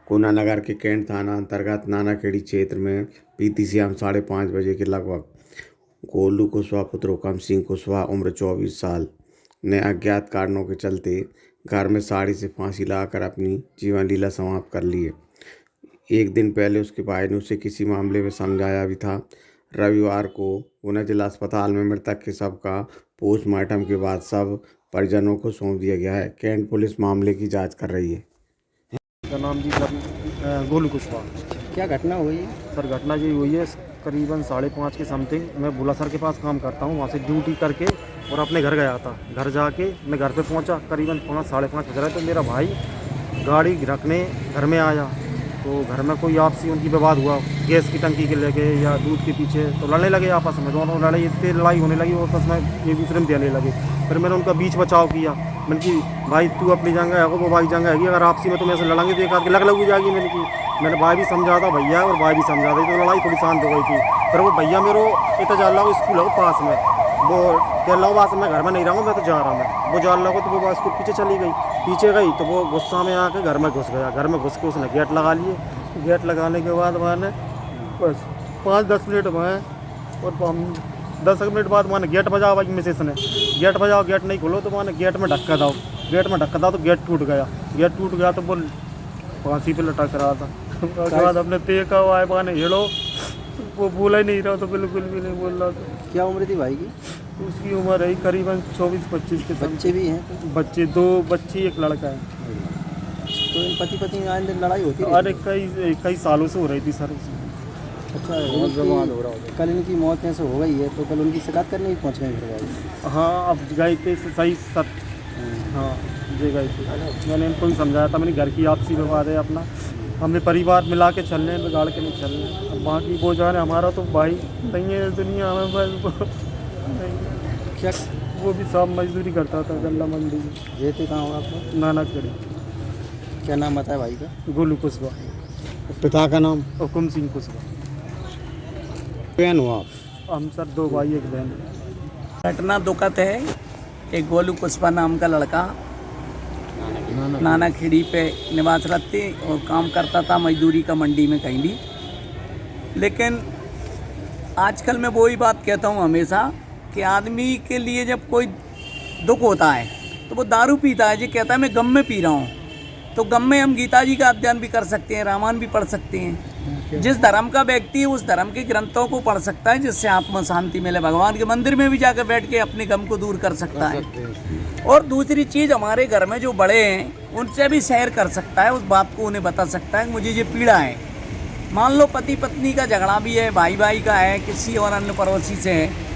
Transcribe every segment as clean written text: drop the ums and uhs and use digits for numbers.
कोना नगर के कैंट थाना अंतर्गत नानाखेड़ी क्षेत्र में बीती शाम 5:30 बजे के लगभग गोलू कुशवाहा पुत्र हुकम सिंह कुशवाहा उम्र 24 साल ने अज्ञात कारणों के चलते घर में साड़ी से फांसी लगाकर अपनी जीवन लीला समाप्त कर ली है। एक दिन पहले उसके भाई ने उसे किसी मामले में समझाया भी था। रविवार को पुणे जिला अस्पताल में मृतक के शव का पोस्टमार्टम के बाद सब परिजनों को सौंप दिया गया है। कैंट पुलिस मामले की जांच कर रही है। का नाम जी गोलू कुशवाहा। क्या घटना हुई है? सर घटना जी हुई है करीबन 5:30 के समथिंग। मैं बुला सर के पास काम करता हूँ, वहाँ से ड्यूटी करके और अपने घर गया था। घर जाके मैं घर पे पहुँचा करीबन 5:30 बज रहा है, तो मेरा भाई गाड़ी रखने घर में आया तो घर में कोई आपसी उनकी विवाद हुआ, गैस की टंकी के लेके या दूध के पीछे, तो लड़ने लगे आपस में। दोनों लड़ाई इतनी लड़ाई होने लगी आपस में, एक दूसरे में देने लगे। फिर मैंने उनका बीच बचाव किया। मैंने कि भाई तू अपनी जगह है, वो भाई जगह है, अगर आपसी में तुम ऐसे लड़ेंगे तो एक आदमी लग हो जाएगी। मैंने भाई भी समझा था भैया, और भाई भी समझा था, तो लड़ाई थोड़ी शांत हो गई थी। फिर वो भैया मेरे इतना जा रहा स्कूल है पास में, वो कह रहा पास मैं घर में नहीं रहूँगा, मैं तो जा रहा हूँ। वो जा रहा हो तो वो बस पीछे चली गई। पीछे गई तो वो गुस्सा में आके घर में घुस गया। घर में घुस के उसने गेट लगा लिए। गेट लगाने के बाद मैंने बस 5-10 मिनट में और 10 मिनट बाद मैंने गेट बजाओ भाई मिसेस ने गेट बजाओ, गेट नहीं खोलो तो मैंने गेट में धक्का दाओ। गेट में धक्का दाओ तो गेट टूट गया। गेट टूट गया तो वो फांसी पे लटक रहा था। उसके बाद अपने देखा हुआ है मैंने हेलो, वो बोला ही नहीं रहा, तो बिल्कुल भी नहीं बोल रहा था। क्या उम्र थी भाई की? उसकी उम्र है करीबन 24-25 के। बच्चे भी हैं? बच्चे 2 बच्ची, एक लड़का है। तो इन पति पत्नी में आए दिन लड़ाई होती है? अरे कई सालों से हो रही थी सर। अच्छा, कल इनकी मौत कैसे हो गई है, तो कल उनकी शिकायत करने भी पहुँच गए घर वाले? हाँ, अब गए थे सही सर। हाँ जी गए थे। मैंने इनको भी समझाया था, मैंने घर की आपसी विवाद है अपना, हमें परिवार मिला के चलने, बिगाड़ के नहीं चलने। अब बाकी वो जाने, हमारा तो भाई नहीं है दुनिया में, बस क्या वो भी सब मजदूरी करता था गल्ला मंडी में। रहते कहाँ हो आप? नानाखेड़ी। क्या नाम बताया भाई का? गोलू कुशवाहा। पिता का नाम? हुकुम सिंह कुशवाहा। बहन हुआ? हम सर 2 भाई 1 बहन। घटना दुखद है। एक गोलू कुशवाहा नाम का लड़का नानाखेड़ी पे निवास रखते और काम करता था मजदूरी का मंडी में कहीं भी। लेकिन आजकल मैं वही बात कहता हूँ हमेशा कि आदमी के लिए जब कोई दुख होता है तो वो दारू पीता है, जी कहता है मैं गम में पी रहा हूँ। तो गम में हम गीता जी का अध्ययन भी कर सकते हैं, रामायण भी पढ़ सकते हैं। जिस धर्म का व्यक्ति है उस धर्म के ग्रंथों को पढ़ सकता है, जिससे आत्मा शांति मिले। भगवान के मंदिर में भी जाकर बैठ के अपने गम को दूर कर सकता है। और दूसरी चीज़, हमारे घर में जो बड़े हैं उनसे भी शेयर कर सकता है, उस बात को उन्हें बता सकता है मुझे ये पीड़ा है। मान लो पति पत्नी का झगड़ा भी है, भाई भाई का है, किसी और अन्य पड़ोसी से है,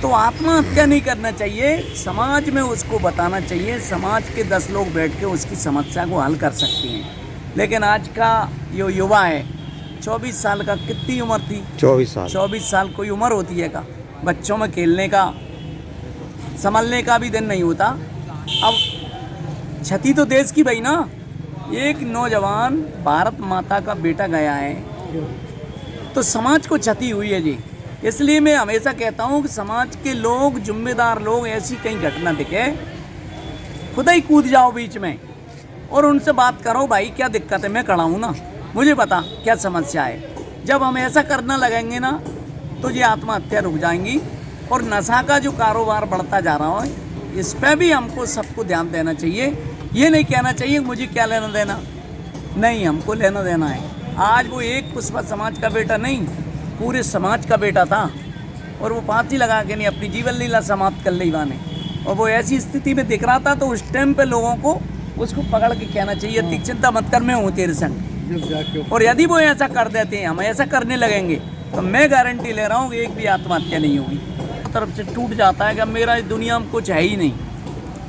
तो आत्महत्या नहीं करना चाहिए। समाज में उसको बताना चाहिए, समाज के 10 लोग बैठ के उसकी समस्या को हल कर सकते हैं। लेकिन आज का जो युवा है 24 साल का, कितनी उम्र थी? 24 साल। 24 साल कोई उम्र होती है का? बच्चों में खेलने का, संभलने का भी दिन नहीं होता। अब क्षति तो देश की भाई ना। एक नौजवान भारत माता का बेटा गया है तो समाज को क्षति हुई है जी। इसलिए मैं हमेशा कहता हूँ कि समाज के लोग, जिम्मेदार लोग, ऐसी कहीं घटना दिखे खुद ही कूद जाओ बीच में और उनसे बात करो, भाई क्या दिक्कत है, मैं खड़ा हूँ ना, मुझे पता क्या समस्या है। जब हम ऐसा करना लगेंगे ना तो ये आत्महत्या रुक जाएंगी। और नशा का जो कारोबार बढ़ता जा रहा है इस पर भी हमको सबको ध्यान देना चाहिए। ये नहीं कहना चाहिए मुझे क्या लेना देना, नहीं, हमको लेना देना है। आज वो एक कुशवाहा समाज का बेटा नहीं, पूरे समाज का बेटा था और वो फांसी लगा के नहीं अपनी जीवन लीला समाप्त कर ली वाने। और वो ऐसी स्थिति में दिख रहा था तो उस टाइम पे लोगों को उसको पकड़ के कहना चाहिए थी चिंता मत कर, मैं हूँ तेरे संग। और यदि वो ऐसा कर देते हैं, हम ऐसा करने लगेंगे, तो मैं गारंटी ले रहा हूँ कि एक भी आत्महत्या नहीं होगी। तरफ से टूट जाता है कि मेरा इस दुनिया में कुछ है ही नहीं,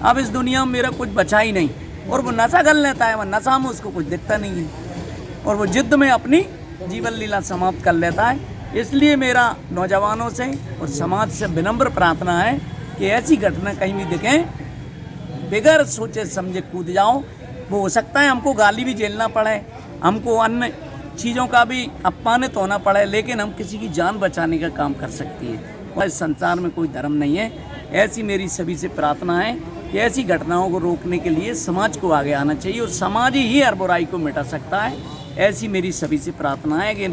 अब इस दुनिया में मेरा कुछ बचा ही नहीं। और वो नशा कर लेता है, वो नशा में उसको कुछ दिखता नहीं है और वो जिद्द में अपनी जीवन लीला समाप्त कर लेता है। इसलिए मेरा नौजवानों से और समाज से विनम्र प्रार्थना है कि ऐसी घटना कहीं भी दिखें, बगैर सोचे समझे कूद जाओ। वो हो सकता है हमको गाली भी झेलना पड़े, हमको अन्य चीज़ों का भी अपमानित होना पड़े, लेकिन हम किसी की जान बचाने का काम कर सकती है। और इस संसार में कोई धर्म नहीं है, ऐसी मेरी सभी से प्रार्थना है। कि ऐसी घटनाओं को रोकने के लिए समाज को आगे आना चाहिए और समाज ही हर बुराई को मिटा सकता है। ऐसी मेरी सभी से प्रार्थना है कि